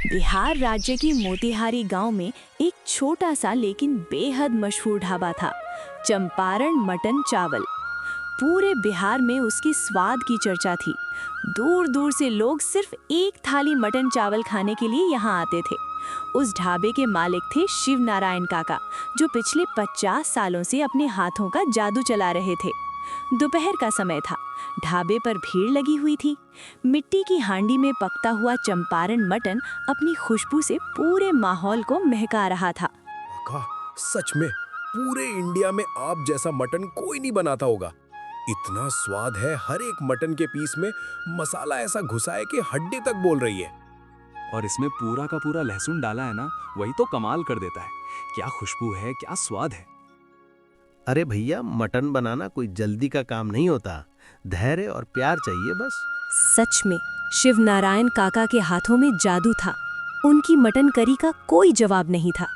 बिहार राज्य की मोतिहारी गांव में एक छोटा सा लेकिन बेहद मशहूर ढाबा था, चंपारण मटन चावल। पूरे बिहार में उसकी स्वाद की चर्चा थी। दूर दूर से लोग सिर्फ एक थाली मटन चावल खाने के लिए यहाँ आते थे। उस ढाबे के मालिक थे शिव नारायण काका, जो पिछले 50 सालों से अपने हाथों का जादू चला रहे थे। दोपहर का समय था, ढाबे पर भीड़ लगी हुई थी। मिट्टी की हांडी में पकता हुआ चंपारण मटन अपनी खुशबू से पूरे माहौल को महका रहा था। काका, सच में पूरे इंडिया में आप जैसा मटन कोई नहीं बनाता होगा। इतना स्वाद है, हर एक मटन के पीस में मसाला ऐसा घुसा है कि हड्डी तक बोल रही है। और इसमें पूरा का पूरा लहसुन डाला है ना, वही तो कमाल कर देता है। क्या खुशबू है, क्या स्वाद है। अरे भैया, मटन बनाना कोई जल्दी का काम नहीं होता, धैर्य और प्यार चाहिए बस। सच में शिव नारायण काका के हाथों में जादू था। उनकी मटन करी का कोई जवाब नहीं था।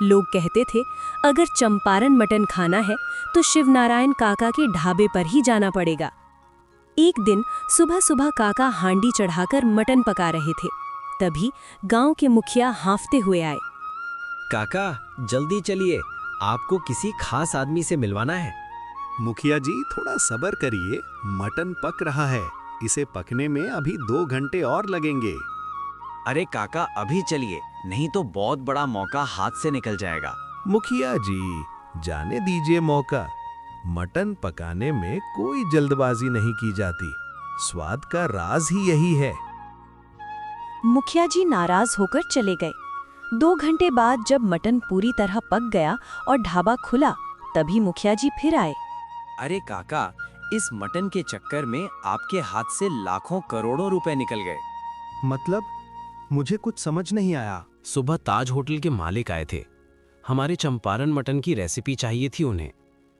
लोग कहते थे, अगर चंपारण मटन खाना है तो शिव नारायण काका के ढाबे पर ही जाना पड़ेगा। एक दिन सुबह सुबह काका हांडी चढ़ाकर मटन पका रहे थे। तभी गांव के मुखिया हांफते हुए आए। काका, जल्दी चलिए, आपको किसी खास आदमी से मिलवाना है। मुखिया जी, थोड़ा सब्र करिए, मटन पक रहा है। इसे पकने में अभी 2 घंटे और लगेंगे। अरे काका, अभी चलिए, नहीं तो बहुत बड़ा मौका हाथ से निकल जाएगा। मुखिया जी, जाने दीजिए मौका। मटन पकाने में कोई जल्दबाजी नहीं की जाती। स्वाद का राज ही यही है। मुखिया जी नाराज होकर चले गए। 2 घंटे बाद जब मटन पूरी तरह पक गया और ढाबा खुला, तभी मुखिया जी फिर आए। अरे काका, इस मटन के चक्कर में आपके हाथ से लाखों करोड़ों रुपए निकल गए। मतलब मुझे कुछ समझ नहीं आया। सुबह ताज होटल के मालिक आए थे। हमारे चंपारण मटन की रेसिपी चाहिए थी उन्हें।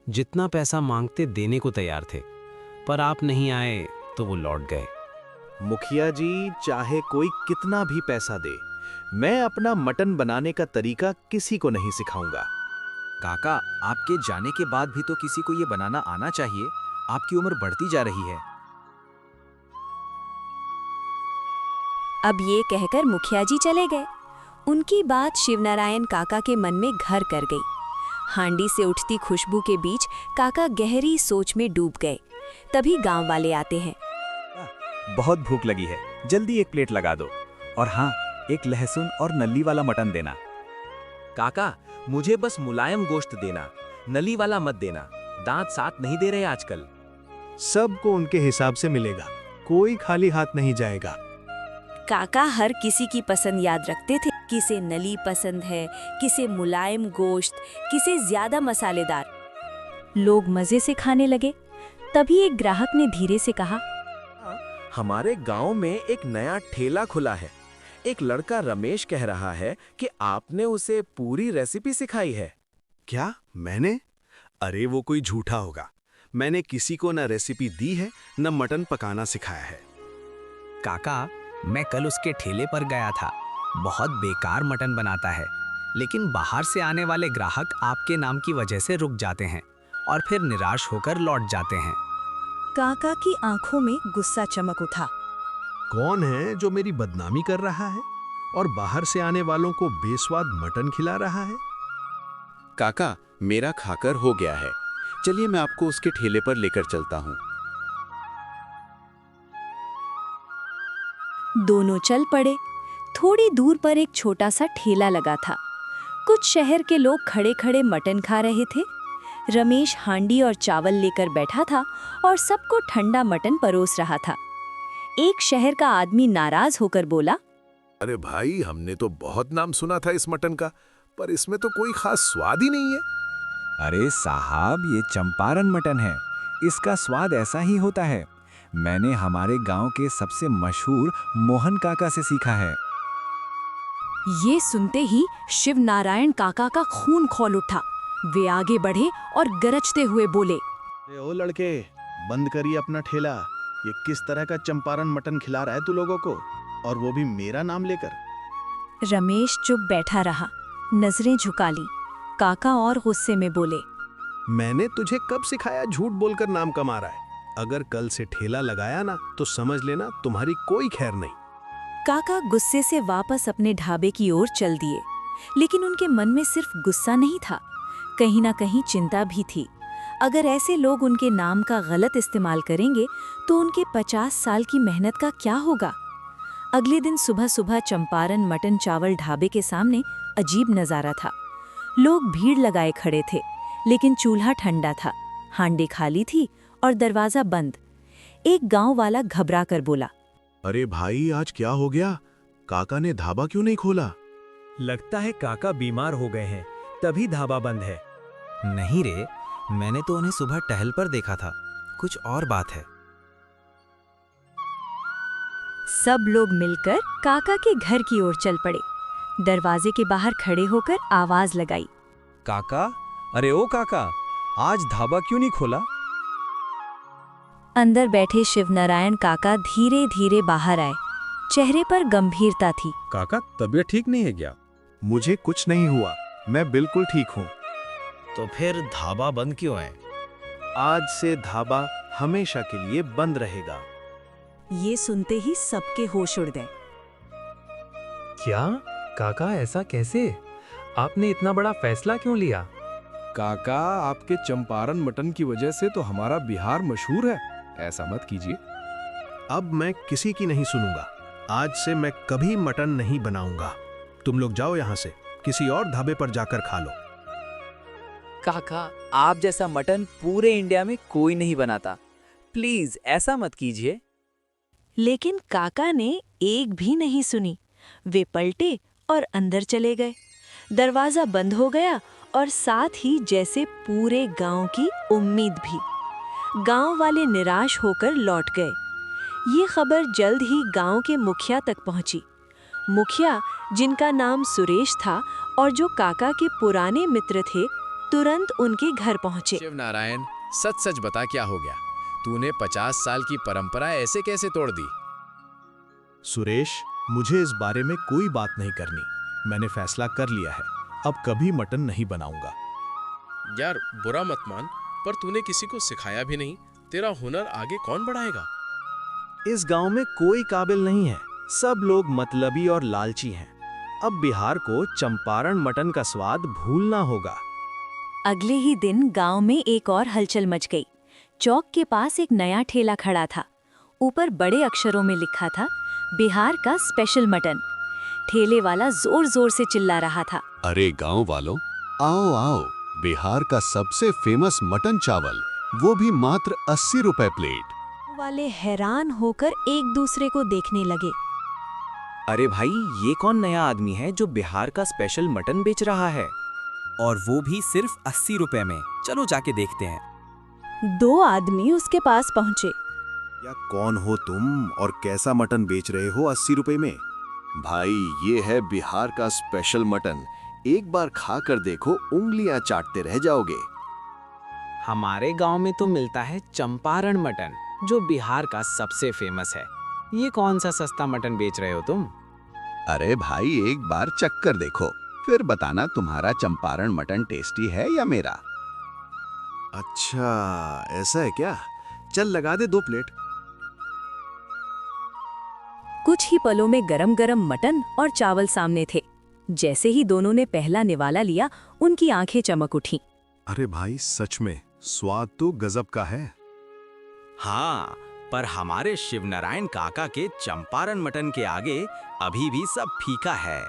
जितना पैसा मांगते देने को तैयार थे, पर आप नहीं आए तो वो लौट गए। मुखिया जी, चाहे कोई कितना भी पैसा दे, मैं अपना मटन बनाने का तरीका किसी को नहीं सिखाऊंगा। काका, आपके जाने के बाद भी तो किसी को ये बनाना आना चाहिए। आपकी उम्र बढ़ती जा रही है। अब ये कहकर मुखिया जी चले गए। उनकी बात शिवनारायण काका के मन में घर कर गई। हांडी से उठती खुशबू के बीच काका गहरी सोच में डूब गए। तभी गांव वाले आते हैं। बहुत भूख लगी है, जल्दी एक प्लेट लगा दो। और हाँ, एक लहसुन और नली वाला मटन देना। काका, मुझे बस मुलायम गोश्त देना, नली वाला मत देना। दांत साथ नहीं दे रहे आजकल। सबको उनके हिसाब से मिलेगा, कोई खाली हाथ नहीं जाएगा। काका हर किसी की पसंद याद रखते थे। किसे नली पसंद है, किसे मुलायम गोश्त, किसे ज्यादा मसालेदार। लोग मजे से खाने लगे। तभी एक ग्राहक ने धीरे से कहा, हमारे गांव में एक नया ठेला खुला है। एक लड़का रमेश कह रहा है कि आपने उसे पूरी रेसिपी सिखाई है। क्या मैंने? अरे वो कोई झूठा होगा। मैंने किसी को न रेसिपी दी है, न मटन पकाना सिखाया है। काका, मैं कल उसके ठेले पर गया था। बहुत बेकार मटन बनाता है, लेकिन बाहर से आने वाले ग्राहक आपके नाम की वजह से रुक जाते हैं और फिर निराश होकर लौट जाते हैं। काका की आंखों में गुस्सा चमक उठा। कौन है जो मेरी बदनामी कर रहा है और बाहर से आने वालों को बेस्वाद मटन खिला रहा है? काका, मेरा खाकर हो गया है। चलिए मैं आपको उसके ठेले पर लेकर चलता हूँ। दोनों चल पड़े। थोड़ी दूर पर एक छोटा सा ठेला लगा था। कुछ शहर के लोग खड़े खड़े मटन खा रहे थे। रमेश हांडी और चावल लेकर बैठा था और सबको ठंडा मटन परोस रहा था। एक शहर का आदमी नाराज होकर बोला, अरे भाई, हमने तो बहुत नाम सुना था इस मटन का, पर इसमें तो कोई खास स्वाद ही नहीं है। अरे साहब, ये चंपारण मटन है, इसका स्वाद ऐसा ही होता है। मैंने हमारे गांव के सबसे मशहूर मोहन काका से सीखा है। ये सुनते ही शिव नारायण काका का खून खौल उठा। वे आगे बढ़े और गरजते हुए बोले, ओ लड़के, बंद करिए अपना ठेला। ये किस तरह का चंपारण मटन खिला रहा है तू लोगों को, और वो भी मेरा नाम लेकर। रमेश चुप बैठा रहा, नजरें झुका ली। काका और गुस्से में बोले, मैंने तुझे कब सिखाया झूठ बोलकर नाम कमा रहा है? अगर कल से ठेला लगाया ना, तो समझ लेना तुम्हारी कोई खैर नहीं। काका गुस्से से वापस अपने ढाबे की ओर चल दिए, लेकिन उनके मन में सिर्फ गुस्सा नहीं था, कहीं ना कहीं चिंता भी थी। अगर ऐसे लोग उनके नाम का गलत इस्तेमाल करेंगे तो उनके 50 साल की मेहनत का क्या होगा। अगले दिन सुबह सुबह चंपारण मटन चावल ढाबे के सामने अजीब नज़ारा था। लोग भीड़ लगाए खड़े थे, लेकिन चूल्हा ठंडा था, हांडी खाली थी और दरवाज़ा बंद। एक गांव वाला घबरा कर बोला, अरे भाई, आज क्या हो गया? काका ने ढाबा क्यों नहीं खोला? लगता है काका बीमार हो गए हैं, तभी ढाबा बंद है। नहीं रे, मैंने तो उन्हें सुबह टहल पर देखा था, कुछ और बात है। सब लोग मिलकर काका के घर की ओर चल पड़े। दरवाजे के बाहर खड़े होकर आवाज लगाई, काका, अरे ओ काका, आज ढाबा क्यों नहीं खोला? अंदर बैठे शिवनारायण काका धीरे धीरे बाहर आए। चेहरे पर गंभीरता थी। काका, तबीयत ठीक नहीं है क्या? मुझे कुछ नहीं हुआ, मैं बिल्कुल ठीक हूँ। तो फिर ढाबा बंद क्यों है? आज से ढाबा हमेशा के लिए बंद रहेगा। ये सुनते ही सबके होश उड़ गए। क्या काका, ऐसा कैसे? आपने इतना बड़ा फैसला क्यों लिया? काका, आपके चंपारण मटन की वजह से तो हमारा बिहार मशहूर है, ऐसा मत कीजिए। अब मैं किसी की नहीं सुनूंगा। आज से मैं कभी मटन नहीं बनाऊंगा। तुम लोग जाओ यहाँ से, किसी और ढाबे पर जाकर खा लो। काका, आप जैसा मटन पूरे इंडिया में कोई नहीं बनाता, प्लीज ऐसा मत कीजिए। लेकिन काका ने एक भी नहीं सुनी। वे पलटे और अंदर चले गए। दरवाजा बंद हो गया और साथ ही जैसे पूरे गांव की उम्मीद भी। गांव वाले निराश होकर लौट गए। ये खबर जल्द ही गांव के मुखिया तक पहुंची। मुखिया, जिनका नाम सुरेश था और जो काका के पुराने मित्र थे, तुरंत उनके घर पहुंचे। शिवनारायण, सच सच बता, क्या हो गया? तूने 50 साल की परंपरा ऐसे कैसे तोड़ दी? सुरेश, मुझे इस बारे में कोई बात नहीं करनी। मैंने फैसला कर लिया है, अब कभी मटन नहीं बनाऊंगा। यार, बुरा मत मान, पर तूने किसी को सिखाया भी नहीं। तेरा हुनर आगे कौन बढ़ाएगा? इस गांव में कोई काबिल नहीं है, सब लोग मतलबी और लालची हैं। अब बिहार को चंपारण मटन का स्वाद भूलना होगा। अगले ही दिन गांव में एक और हलचल मच गई। चौक के पास एक नया ठेला खड़ा था। ऊपर बड़े अक्षरों में लिखा था, बिहार का स्पेशल मटन। ठेले वाला जोर जोर से चिल्ला रहा था, अरे गांव वालों, आओ आओ, बिहार का सबसे फेमस मटन चावल, वो भी मात्र 80 रुपए प्लेट। वाले हैरान होकर एक दूसरे को देखने लगे। अरे भाई, ये कौन नया आदमी है जो बिहार का स्पेशल मटन बेच रहा है? और वो भी सिर्फ 80 रुपए में। चलो जाके देखते हैं। 2 आदमी उसके पास पहुंचे। या कौन हो तुम और कैसा मटन बेच रहे हो 80 रुपए में? भाई, ये है बिहार का स्पेशल मटन, एक बार खा कर देखो, उंगलियां चाटते रह जाओगे। हमारे गांव में तो मिलता है चंपारण मटन, जो बिहार का सबसे फेमस है। ये कौन सा सस्ता मटन बेच रहे हो तुम? अरे भाई, एक बार चक्कर देखो, फिर बताना तुम्हारा चंपारण मटन टेस्टी है या मेरा। अच्छा, ऐसा है क्या? चल लगा दे 2 प्लेट। कुछ ही पलों में गरम गरम मटन और चावल सामने थे। जैसे ही दोनों ने पहला निवाला लिया, उनकी आंखें चमक उठीं। अरे भाई, सच में स्वाद तो गजब का है। हाँ, पर हमारे शिवनारायण काका के चंपारण मटन के आगे अभी भी सब फीका है।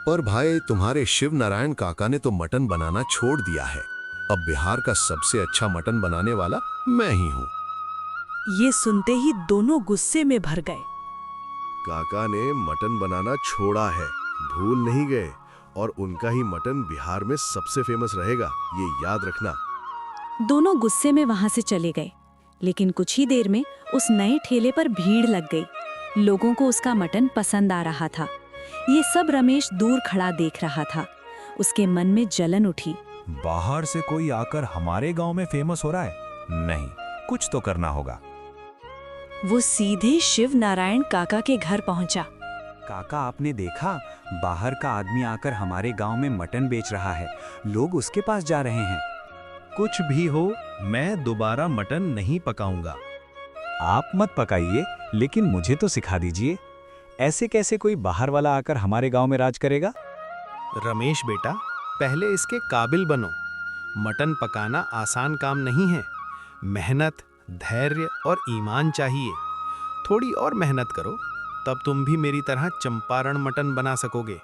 पर भाई, तुम्हारे शिव नारायण काका ने तो मटन बनाना छोड़ दिया है। अब बिहार का सबसे अच्छा मटन बनाने वाला मैं ही हूँ। ये सुनते ही दोनों गुस्से में भर गए। काका ने मटन बनाना छोड़ा है, भूल नहीं गए, और उनका ही मटन बिहार में सबसे फेमस रहेगा, ये याद रखना। दोनों गुस्से में वहां से चले गए, लेकिन कुछ ही देर में उस नए ठेले पर भीड़ लग गई। लोगों को उसका मटन पसंद आ रहा था। ये सब रमेश दूर खड़ा देख रहा था। उसके मन में जलन उठी। बाहर से कोई आकर हमारे गांव में फेमस हो रहा है? नहीं, कुछ तो करना होगा। वो सीधे शिव नारायण काका के घर पहुंचा। काका, आपने देखा, बाहर का आदमी आकर हमारे गांव में मटन बेच रहा है। लोग उसके पास जा रहे हैं। कुछ भी हो, मैं दोबारा मटन नहीं पकाऊंगा। आप मत पकाइए, लेकिन मुझे तो सिखा दीजिए। ऐसे कैसे कोई बाहर वाला आकर हमारे गांव में राज करेगा? रमेश बेटा, पहले इसके काबिल बनो। मटन पकाना आसान काम नहीं है। मेहनत, धैर्य और ईमान चाहिए। थोड़ी और मेहनत करो, तब तुम भी मेरी तरह चंपारण मटन बना सकोगे।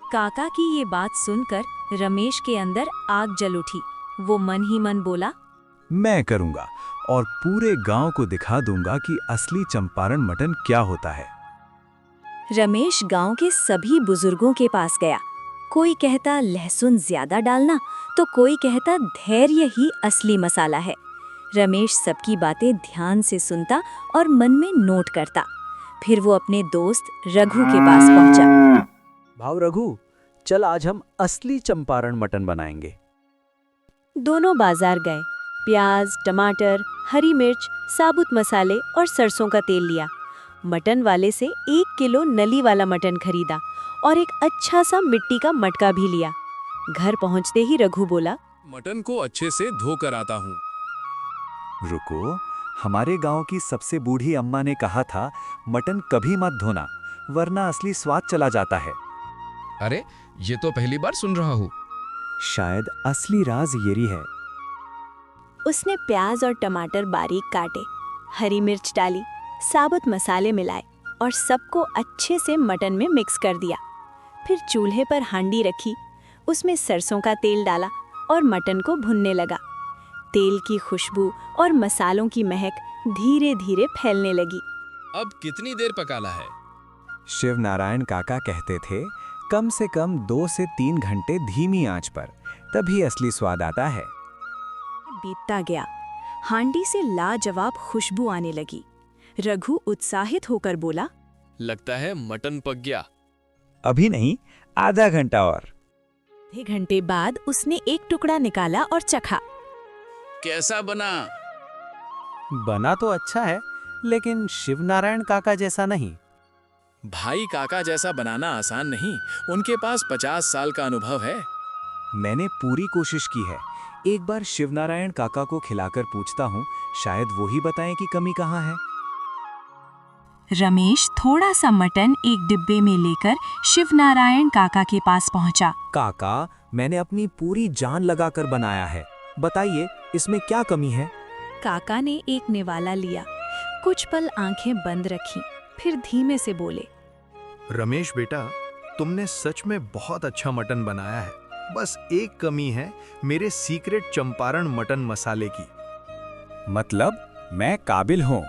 काका की ये बात सुनकर रमेश के अंदर आग जल उठी। वो मन ही मन बोला, मैं करूंगा और पूरे गांव को दिखा दूंगा कि असली चंपारण मटन क्या होता है। रमेश गांव के सभी बुजुर्गों के पास गया। कोई कहता लहसुन ज्यादा डालना, तो कोई कहता धैर्य ही असली मसाला है। रमेश सबकी बातें ध्यान से सुनता और मन में नोट करता। फिर वो अपने दोस्त रघु के पास पहुंचा। भाव रघु, चल आज हम असली चंपारण मटन बनाएंगे। दोनों बाजार गए। प्याज, टमाटर, हरी मिर्च, साबुत मसाले और सरसों का तेल लिया। मटन वाले से 1 किलो नली वाला मटन खरीदा और एक अच्छा सा मिट्टी का मटका भी लिया। घर पहुंचते ही रघु बोला, मटन को अच्छे से धो कर आता हूँ। रुको, हमारे गांव की सबसे बूढ़ी अम्मा ने कहा था मटन कभी मत धोना, वरना असली स्वाद चला जाता है। अरे, ये तो पहली बार सुन रहा हूँ। शायद असली राज यही है। उसने प्याज और टमाटर बारीक काटे, हरी मिर्च डाली, साबुत मसाले मिलाए और सबको अच्छे से मटन में मिक्स कर दिया। फिर चूल्हे पर हांडी रखी, उसमें सरसों का तेल डाला और मटन को भुनने लगा। तेल की खुशबू और मसालों की महक धीरे धीरे फैलने लगी। अब कितनी देर पकाना है? शिव नारायण काका कहते थे कम से कम 2 से 3 घंटे धीमी आंच पर, तभी असली स्वाद आता है। बीतता गया। हांडी से लाजवाब खुशबू आने लगी। रघु उत्साहित होकर बोला, लगता है मटन पक गया। अभी नहीं, आधा घंटा और। आधे घंटे बाद उसने एक टुकड़ा निकाला और चखा। कैसा बना? बना तो अच्छा है, लेकिन शिव नारायण काका जैसा नहीं। भाई, काका जैसा बनाना आसान नहीं। उनके पास 50 साल का अनुभव है। मैंने पूरी कोशिश की है। एक बार शिवनारायण काका को खिलाकर पूछता हूँ, शायद वो ही बताएं कि कमी कहाँ है। रमेश थोड़ा सा मटन एक डिब्बे में लेकर शिवनारायण काका के पास पहुंचा। काका, मैंने अपनी पूरी जान लगाकर बनाया है, बताइए इसमें क्या कमी है? काका ने एक निवाला लिया, कुछ पल आंखें बंद रखीं, फिर धीमे से बोले, रमेश बेटा, तुमने सच में बहुत अच्छा मटन बनाया है। बस एक कमी है मेरे सीक्रेट चंपारण मटन मसाले की। मतलब मैं काबिल हूँ?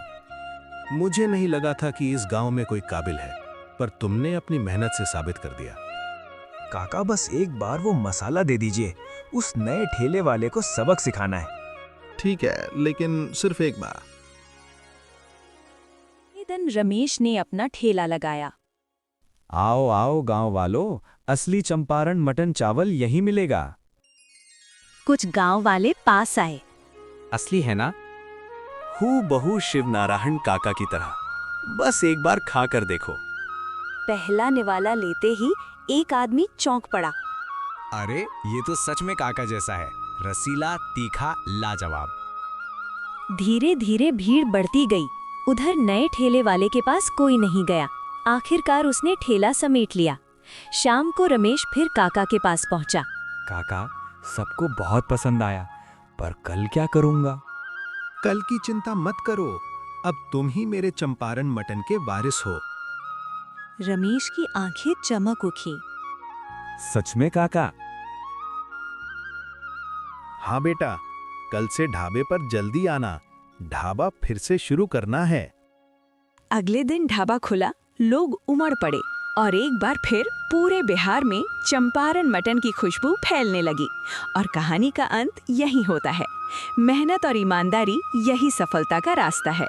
मुझे नहीं लगा था कि इस गांव में कोई काबिल है, पर तुमने अपनी मेहनत से साबित कर दिया। काका, बस एक बार वो मसाला दे दीजिए, उस नए ठेले वाले को सबक सिखाना है। ठीक है, लेकिन सिर्फ एक बार। दिन रमेश ने अपना ठेला लगाया। आओ आओ गांव वालों, असली चंपारण मटन चावल यही मिलेगा। कुछ गांव वाले पास आए। असली है ना? हूबहू शिव नारायण काका की तरह, बस एक बार खा कर देखो। पहला निवाला लेते ही एक आदमी चौंक पड़ा। अरे, ये तो सच में काका जैसा है, रसीला, तीखा, लाजवाब। धीरे धीरे भीड़ बढ़ती गई। उधर नए ठेले वाले के पास कोई नहीं गया। आखिरकार उसने ठेला समेट लिया। शाम को रमेश फिर काका के पास पहुंचा। काका, सबको बहुत पसंद आया, पर कल क्या करूंगा? कल की चिंता मत करो, अब तुम ही मेरे चंपारण मटन के वारिस हो। रमेश की आंखें चमक उठी। सच में काका? हाँ बेटा, कल से ढाबे पर जल्दी आना, ढाबा फिर से शुरू करना है। अगले दिन ढाबा खुला, लोग उमड़ पड़े और एक बार फिर पूरे बिहार में चंपारण मटन की खुशबू फैलने लगी। और कहानी का अंत यही होता है। मेहनत और ईमानदारी यही सफलता का रास्ता है।